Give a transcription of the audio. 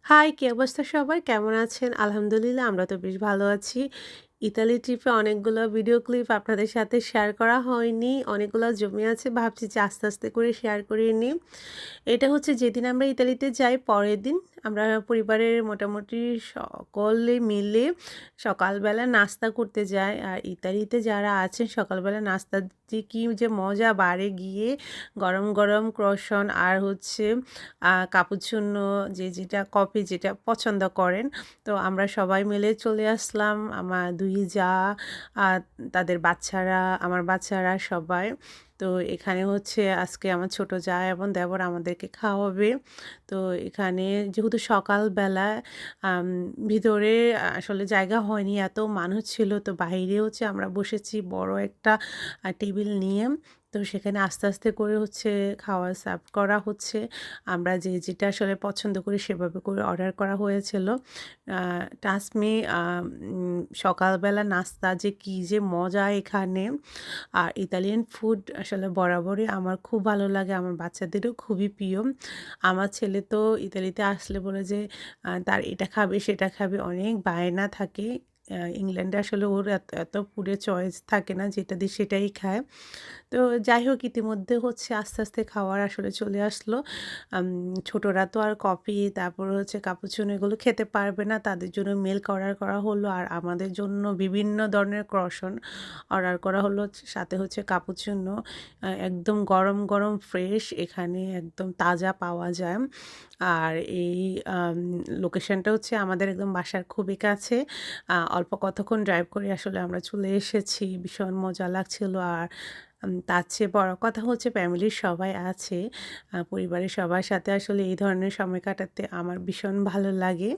High, কি অবস্থা সবার? কেমন আছেন? আলহামদুলিল্লাহ আমরা তো বেশ ভালো আছি। ইতালি ট্রিপে অনেকগুলো ভিডিও ক্লিপ আপনাদের সাথে শেয়ার করা হয়নি। অনেকগুলো জমে আছে। ভাবছি যে আস্তে, আস্তে করে শেয়ার করে নিই। এটা হচ্ছে যেদিন আমরা ইতালিতে যাই পরের দিন আমরা পরিবারের মোটামুটি সকলে মিলে সকালবেলা নাস্তা করতে যাই। আর ইতালিতে যারা আছেন সকালবেলা নাস্তা যে কি যে মজা বারে গিয়ে গরম, গরম ক্রোয়াসন আর হচ্ছে কাপুচিনো যেটা কফি যেটা পছন্দ করেন। তো আমরা সবাই মিলে চলে আসলাম। আমার ২ জা, আ তাদের বাচ্চারা, আমার বাচ্চারা সবাই। তো এখানে হচ্ছে আজকে আমার ছোট জা এবং দেবর আমাদেরকে খাওয়াবে। তো এখানে যেহেতু সকালবেলা আম ভিতরে আসলে জায়গা হয়নি, এত মানুষ ছিল। তো বাহিরে হচ্ছে আমরা বসেছি বড় একটা টেবিল নিয়ে। তো সেখানে আস্তে, আস্তে করে হচ্ছে খাওয়া সার্ভ করা হচ্ছে। আমরা যে যেটা আসলে পছন্দ করি সেভাবে করে অর্ডার করা হয়েছিল। আ ট্রাস্ট মি সকালবেলা নাস্তা যে কি যে মজা এখানে। আর ইতালিয়ান ফুড আসলে বরাবরই আমার খুব ভালো লাগে। আমার বাচ্চাদেরও খুবই প্রিয়। আমার ছেলে তো ইতালিতে আসলে বলে যে তার এটা খাবে, সেটা খাবে অনেক বায়না থাকে। ইংল্যান্ডে আসলে ওর এত ফুডের চয়েস থাকে না, যেটা দিই সেটাই খায়। তো যাই হোক ইতিমধ্যে হচ্ছে আস্তে, আস্তে খাওয়ার আসলে চলে আসলো। আম ছোটরা তো আর কফি তারপর হচ্ছে কাপুচিনো এগুলো খেতে পারবে না। তাদের জন্য মিল্ক অর্ডার করা হলো। আর আমাদের জন্য বিভিন্ন ধরনের ক্রোয়াসন অর্ডার করা হলো। সাথে হচ্ছে কাপুচিনো একদম গরম, গরম ফ্রেশ এখানে একদম তাজা পাওয়া যায়। আর এই লোকেশনটা হচ্ছে আমাদের একদম বাসার খুবই কাছে। অল্প কতক্ষণ ড্রাইভ করে আসলে আমরা চলে এসেছি। ভীষণ মজা লাগছিল। আর তার চেয়ে বড় কথা হচ্ছে ফ্যামিলির সবাই আছে। পরিবারের সবার সাথে আসলে এই ধরনের সময় কাটাতে আমার ভীষণ ভালো লাগে।